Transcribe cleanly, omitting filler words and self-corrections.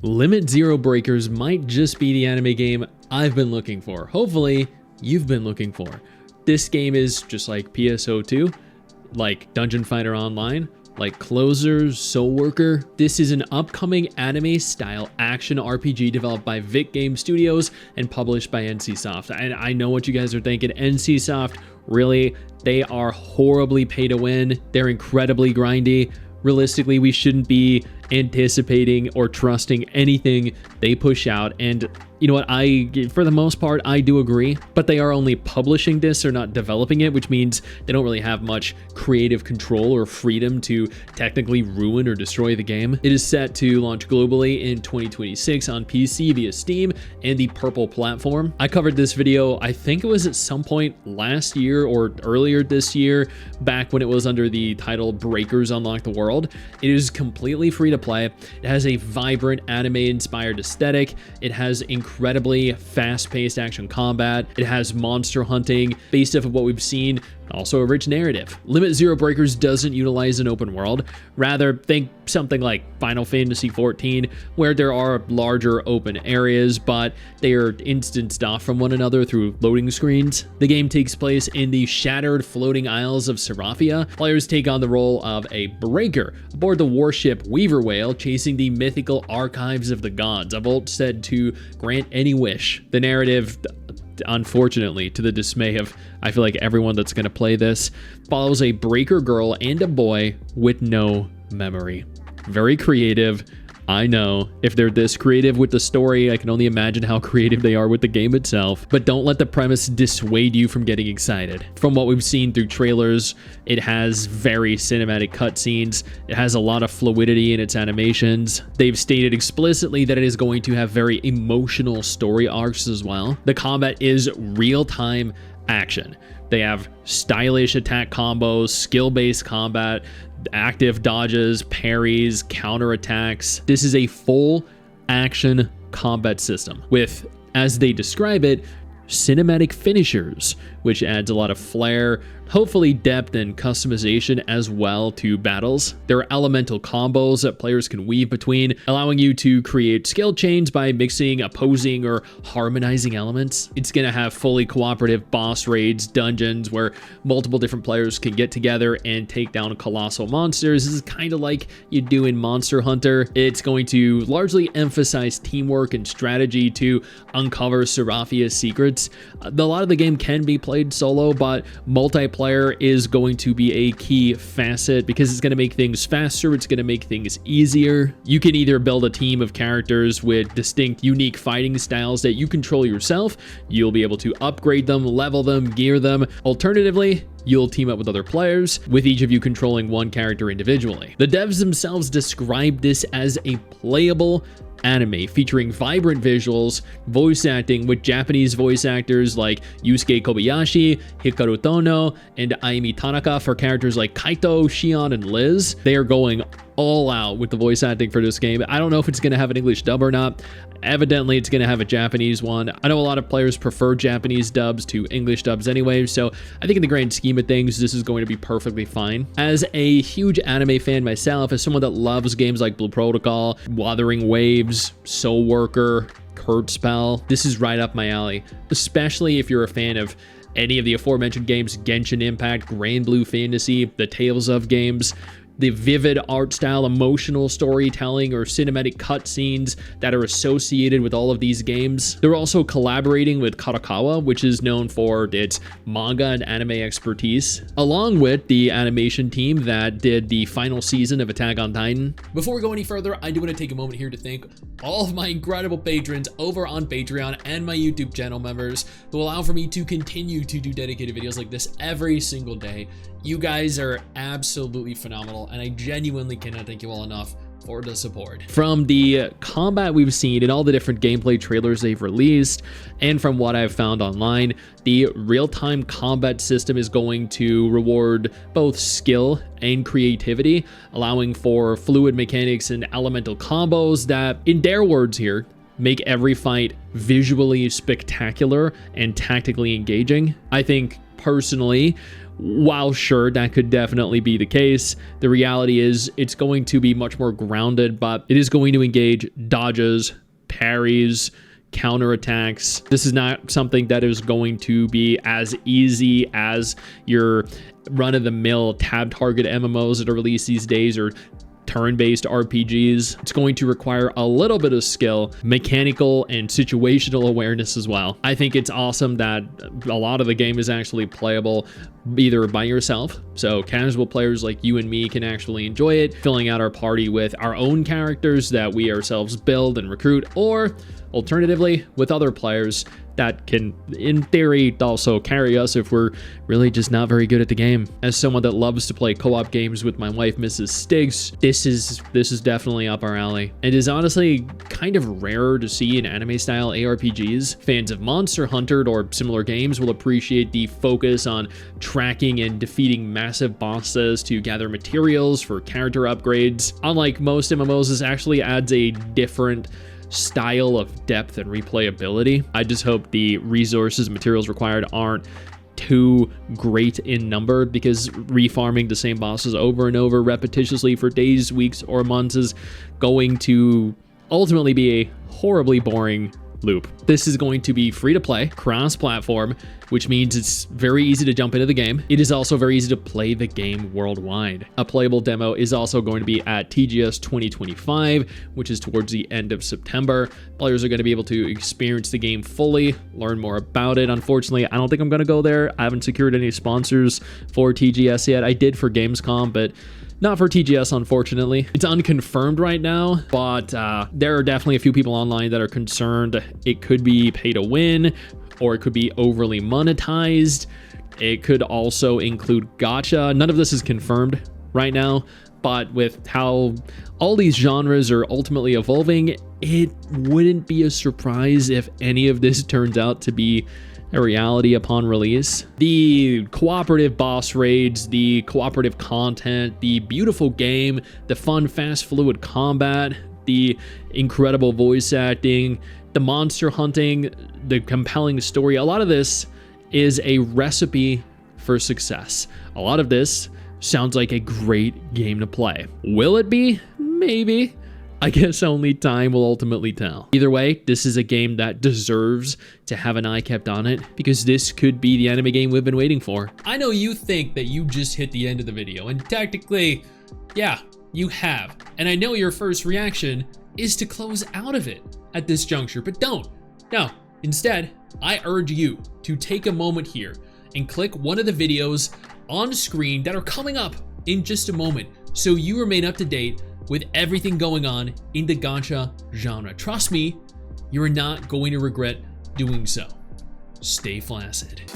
Limit Zero Breakers might just be the anime game I've been looking for. Hopefully, you've been looking for. This game is just like PSO2, like Dungeon Fighter Online, like Closer, Soul Worker. This is an upcoming anime-style action RPG developed by Vic Game Studios and published by NCSoft. And I know what you guys are thinking. NCSoft, really? They are horribly pay to win. They're incredibly grindy. Realistically, we shouldn't be anticipating or trusting anything they push out. And you know what, for the most part, I do agree, but they are only publishing this, or not developing it, which means they don't really have much creative control or freedom to technically ruin or destroy the game. It is set to launch globally in 2026 on PC via Steam and the Purple platform. I covered this video, I think it was at some point last year or earlier this year, back when it was under the title Breakers Unlock the World. It is completely free to play. It has a vibrant anime-inspired aesthetic. It has incredibly fast-paced action combat. It has monster hunting based off of what we've seen. Also a rich narrative. Limit Zero Breakers doesn't utilize an open world. Rather, think something like Final Fantasy XIV, where there are larger open areas, but they are instanced off from one another through loading screens. The game takes place in the shattered floating isles of Seraphia. Players take on the role of a breaker aboard the warship Weaver Whale, chasing the mythical archives of the gods, a vault said to grant any wish. The narrative, unfortunately, to the dismay of I feel like everyone that's going to play this, follows a breaker girl and a boy with no memory. Very creative. I know, if they're this creative with the story, I can only imagine how creative they are with the game itself. But don't let the premise dissuade you from getting excited. From what we've seen through trailers, it has very cinematic cutscenes. It has a lot of fluidity in its animations. They've stated explicitly that it is going to have very emotional story arcs as well. The combat is real-time action. They have stylish attack combos, skill-based combat, active dodges, parries, counterattacks. This is a full action combat system with, as they describe it, cinematic finishers, which adds a lot of flair, hopefully depth and customization as well to battles. There are elemental combos that players can weave between, allowing you to create skill chains by mixing opposing or harmonizing elements. It's going to have fully cooperative boss raids, dungeons where multiple different players can get together and take down colossal monsters. This is kind of like you do in Monster Hunter. It's going to largely emphasize teamwork and strategy to uncover Seraphia's secrets. A lot of the game can be played solo, but multiplayer is going to be a key facet because it's going to make things faster, it's going to make things easier. You can either build a team of characters with distinct, unique fighting styles that you control yourself. You'll be able to upgrade them, level them, gear them. Alternatively, you'll team up with other players, with each of you controlling one character individually. The devs themselves describe this as a playable anime featuring vibrant visuals, voice acting with Japanese voice actors like Yusuke Kobayashi, Hikaru Tono, and Ayumi Tanaka for characters like Kaito, Shion, and Liz. They are going all out with the voice acting for this game. I don't know if it's going to have an English dub or not. Evidently, it's going to have a Japanese one. I know a lot of players prefer Japanese dubs to English dubs anyway, so I think in the grand scheme of things, this is going to be perfectly fine. As a huge anime fan myself, as someone that loves games like Blue Protocol, Wuthering Waves, Soul Worker, Curd Spell, this is right up my alley, especially if you're a fan of any of the aforementioned games, Genshin Impact, Grand Blue Fantasy, the Tales of games. The vivid art style, emotional storytelling, or cinematic cutscenes that are associated with all of these games. They're also collaborating with Kadokawa, which is known for its manga and anime expertise, along with the animation team that did the final season of Attack on Titan. Before we go any further, I do want to take a moment here to thank all of my incredible patrons over on Patreon and my YouTube channel members who allow for me to continue to do dedicated videos like this every single day. You guys are absolutely phenomenal, and I genuinely cannot thank you all enough for the support. From the combat we've seen in all the different gameplay trailers they've released, and from what I've found online, the real-time combat system is going to reward both skill and creativity, allowing for fluid mechanics and elemental combos that, in their words here, make every fight visually spectacular and tactically engaging. I think, personally, while sure, that could definitely be the case, the reality is it's going to be much more grounded, but it is going to engage dodges, parries, counterattacks. This is not something that is going to be as easy as your run-of-the-mill tab target MMOs that are released these days, or turn-based RPGs. It's going to require a little bit of skill, mechanical and situational awareness as well. I think it's awesome that a lot of the game is actually playable either by yourself, so casual players like you and me can actually enjoy it, filling out our party with our own characters that we ourselves build and recruit, or alternatively with other players that can, in theory, also carry us if we're really just not very good at the game. As someone that loves to play co-op games with my wife, Mrs. STIX, this is definitely up our alley. It is honestly kind of rare to see in anime-style ARPGs. Fans of Monster Hunter or similar games will appreciate the focus on tracking and defeating massive bosses to gather materials for character upgrades. Unlike most MMOs, this actually adds a different style of depth and replayability. I just hope the resources and materials required aren't too great in number, because refarming the same bosses over and over repetitiously for days, weeks, or months is going to ultimately be a horribly boring loop. This is going to be free to play, cross-platform, which means it's very easy to jump into the game. It is also very easy to play the game worldwide. A playable demo is also going to be at TGS 2025, which is towards the end of September. Players are going to be able to experience the game fully, learn more about it. Unfortunately, I don't think I'm going to go there. I haven't secured any sponsors for TGS yet. I did for Gamescom, but not for TGS, unfortunately. It's unconfirmed right now, but there are definitely a few people online that are concerned it could be pay to win, or it could be overly monetized. It could also include gacha. None of this is confirmed right now, but with how all these genres are ultimately evolving, it wouldn't be a surprise if any of this turns out to be a reality upon release. The cooperative boss raids, the cooperative content, the beautiful game, the fun, fast, fluid combat, the incredible voice acting, the monster hunting, the compelling story, a lot of this is a recipe for success. A lot of this sounds like a great game to play. Will it be? Maybe. I guess only time will ultimately tell. Either way, this is a game that deserves to have an eye kept on it, because this could be the anime game we've been waiting for. I know you think that you just hit the end of the video, and technically, yeah, you have. And I know your first reaction is to close out of it at this juncture, but don't. No, instead, I urge you to take a moment here and click one of the videos on screen that are coming up in just a moment, so you remain up to date with everything going on in the gacha genre. Trust me, you're not going to regret doing so. Stay flaccid.